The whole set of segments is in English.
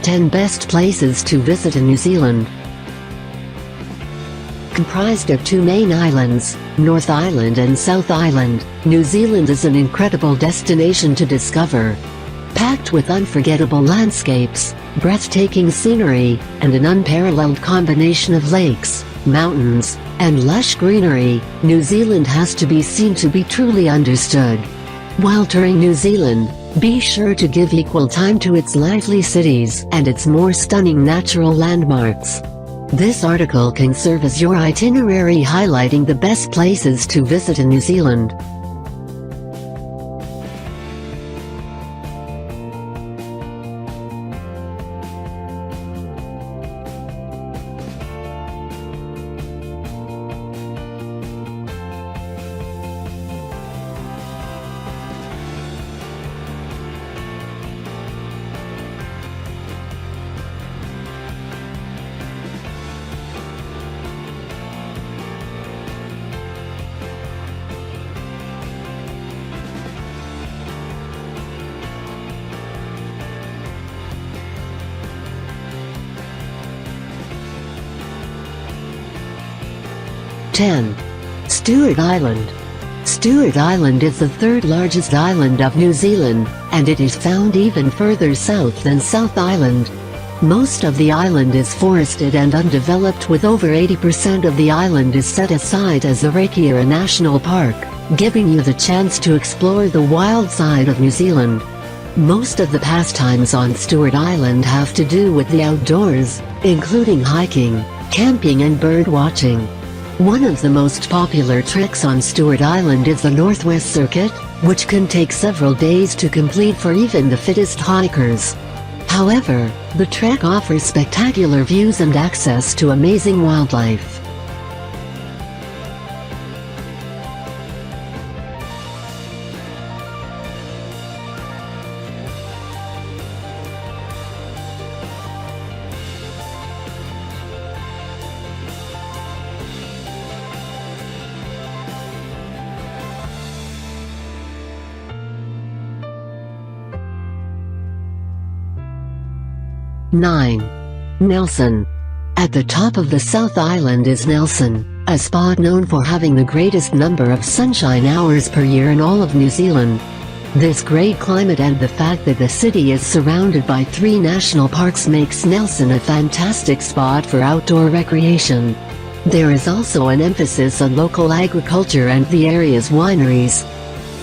10 best places to visit in New Zealand. Comprised of two main islands, North Island and South Island, New Zealand is an incredible destination to discover. Packed with unforgettable landscapes, breathtaking scenery, and an unparalleled combination of lakes, mountains, and lush greenery, New Zealand has to be seen to be truly understood. While touring New Zealand, be sure to give equal time to its lively cities and its more stunning natural landmarks. This article can serve as your itinerary highlighting the best places to visit in New Zealand. (10) Stewart Island. Stewart Island is the third largest island of New Zealand, and it is found even further south than South Island. Most of the island is forested and undeveloped, with over 80% of the island is set aside as the Reikera National Park, giving you the chance to explore the wild side of New Zealand. Most of the pastimes on Stewart Island have to do with the outdoors, including hiking, camping and bird watching. One of the most popular treks on Stewart Island is the Northwest Circuit, which can take several days to complete for even the fittest hikers. However, the trek offers spectacular views and access to amazing wildlife. (9) Nelson. At the top of the South Island is Nelson, a spot known for having the greatest number of sunshine hours per year in all of New Zealand. This great climate and the fact that the city is surrounded by 3 national parks makes Nelson a fantastic spot for outdoor recreation. There is also an emphasis on local agriculture and the area's wineries.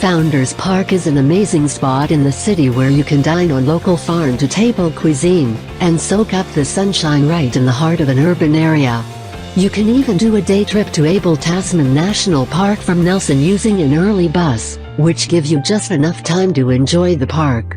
Founders Park is an amazing spot in the city where you can dine on local farm-to-table cuisine, and soak up the sunshine right in the heart of an urban area. You can even do a day trip to Abel Tasman National Park from Nelson using an early bus, which gives you just enough time to enjoy the park.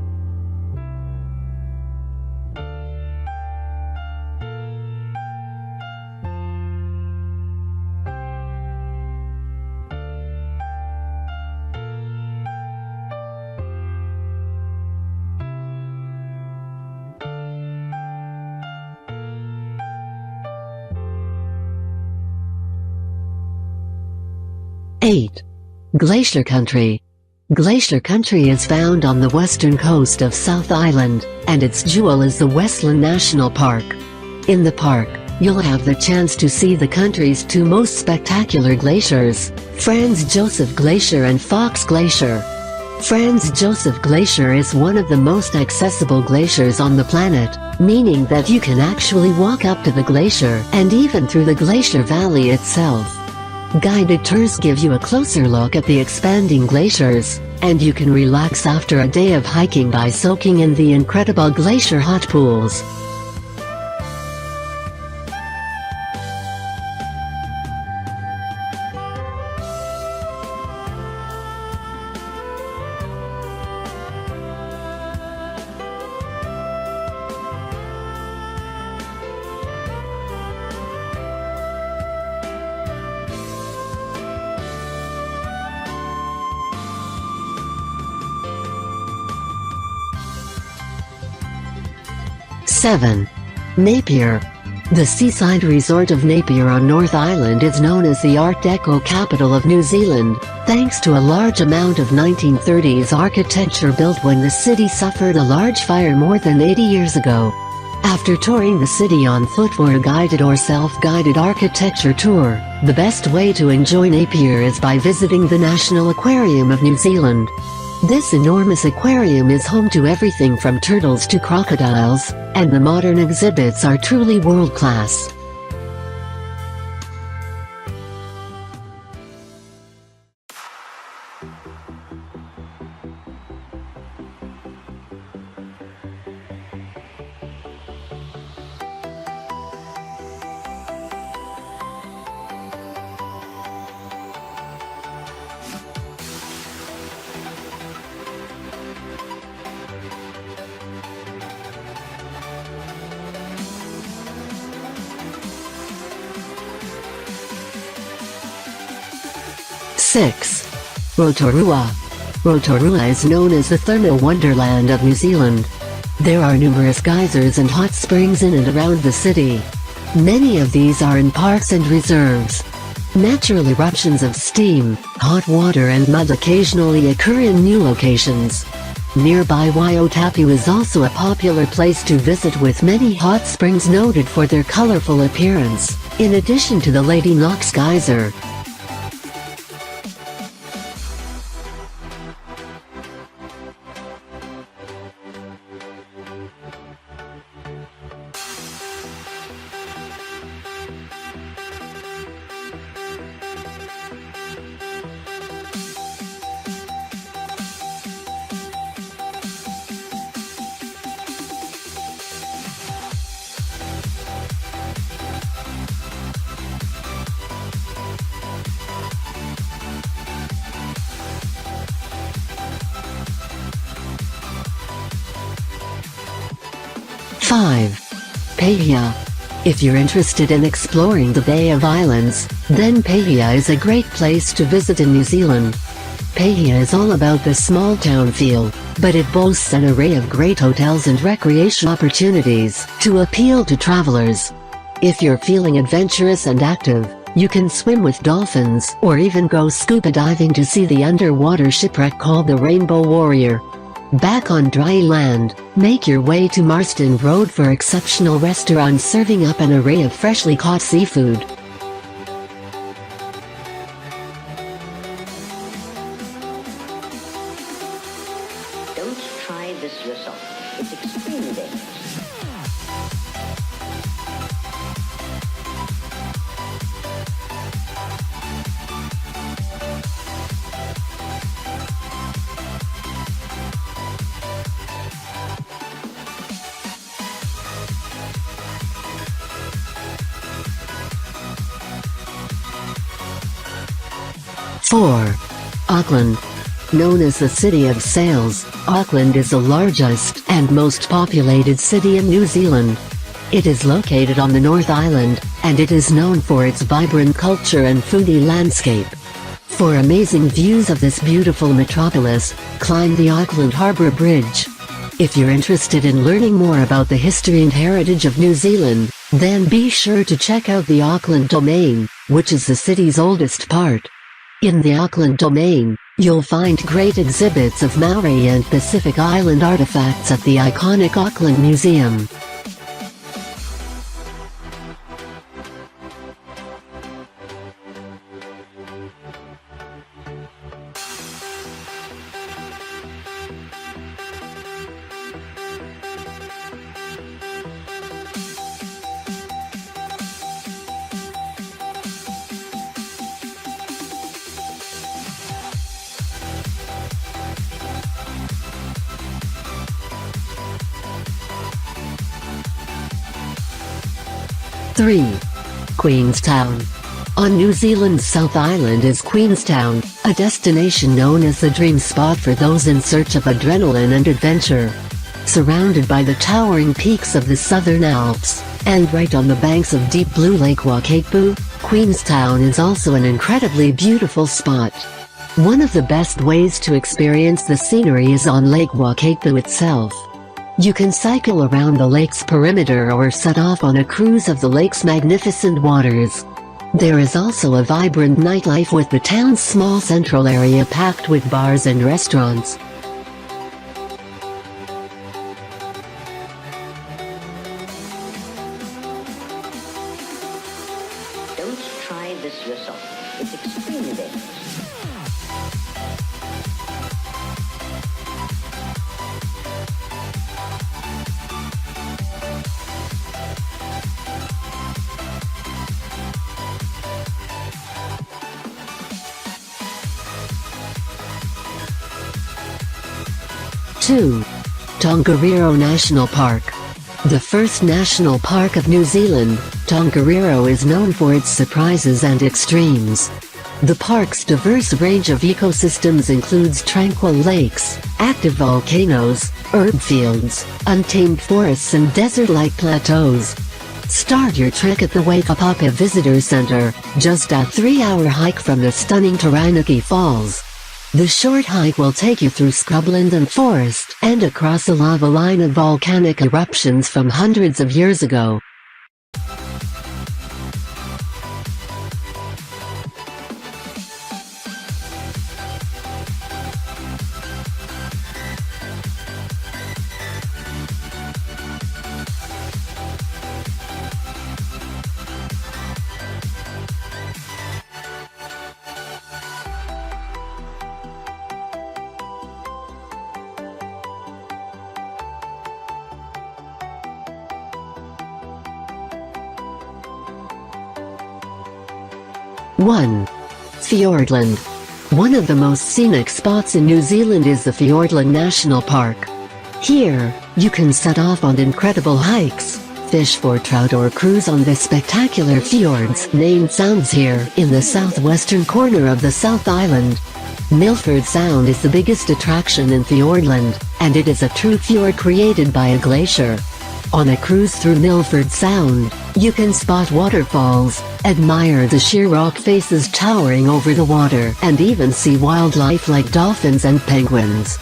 (8) Glacier Country. Glacier Country is found on the western coast of South Island, and its jewel is the Westland National Park. In the park, you'll have the chance to see the country's 2 most spectacular glaciers, Franz Josef Glacier and Fox Glacier. Franz Josef Glacier is one of the most accessible glaciers on the planet, meaning that you can actually walk up to the glacier and even through the glacier valley itself. Guided tours give you a closer look at the expanding glaciers, and you can relax after a day of hiking by soaking in the incredible glacier hot pools. (7) Napier. The seaside resort of Napier on North Island is known as the Art Deco capital of New Zealand, thanks to a large amount of 1930s architecture built when the city suffered a large fire more than 80 years ago. After touring the city on foot for a guided or self-guided architecture tour, the best way to enjoy Napier is by visiting the National Aquarium of New Zealand. This enormous aquarium is home to everything from turtles to crocodiles, and the modern exhibits are truly world-class. Six. Rotorua. Rotorua is known as the thermal wonderland of New Zealand. There are numerous geysers and hot springs in and around the city. Many of these are in parks and reserves. Natural eruptions of steam, hot water and mud occasionally occur in new locations. Nearby Waiatapu is also a popular place to visit, with many hot springs noted for their colorful appearance, in addition to the Lady Knox geyser. Five. Pahia. If you're interested in exploring the Bay of Islands, then Pahia is a great place to visit in New Zealand. Pahia is all about the small town feel, but it boasts an array of great hotels and recreation opportunities to appeal to travelers. If you're feeling adventurous and active, you can swim with dolphins or even go scuba diving to see the underwater shipwreck called the Rainbow Warrior. Back on dry land, make your way to Marston Road for exceptional restaurants serving up an array of freshly caught seafood. Don't try this yourself. It's extremely dangerous. Four. Auckland. Known as the City of Sails, Auckland is the largest and most populated city in New Zealand. It is located on the North Island, and it is known for its vibrant culture and foodie landscape. For amazing views of this beautiful metropolis, climb the Auckland Harbour Bridge. If you're interested in learning more about the history and heritage of New Zealand, then be sure to check out the Auckland Domain, which is the city's oldest part. In the Auckland Domain, you'll find great exhibits of Maori and Pacific Island artifacts at the iconic Auckland Museum. Three. Queenstown. On New Zealand's South Island is Queenstown, a destination known as the dream spot for those in search of adrenaline and adventure. Surrounded by the towering peaks of the Southern Alps, and right on the banks of deep blue Lake Wakaipu, Queenstown is also an incredibly beautiful spot. One of the best ways to experience the scenery is on Lake Wakaipu itself. You can cycle around the lake's perimeter or set off on a cruise of the lake's magnificent waters. There is also a vibrant nightlife, with the town's small central area packed with bars and restaurants. this yourself. It's extremely dangerous. Two. Tongariro National Park. The first national park of New Zealand, Tongariro is known for its surprises and extremes. The park's diverse range of ecosystems includes tranquil lakes, active volcanoes, herb fields, untamed forests and desert-like plateaus. Start your trek at the Waikapapa Visitor Center, just a 3-hour hike from the stunning Taranaki Falls. The short hike will take you through scrubland and forest, and across a lava line of volcanic eruptions from hundreds of years ago. One. Fiordland. One of the most scenic spots in New Zealand is the Fiordland National Park. Here, you can set off on incredible hikes, fish for trout or cruise on the spectacular fjords named Sounds here in the southwestern corner of the South Island. Milford Sound is the biggest attraction in Fiordland, and it is a true fjord created by a glacier. On a cruise through Milford Sound, you can spot waterfalls, admire the sheer rock faces towering over the water, and even see wildlife like dolphins and penguins.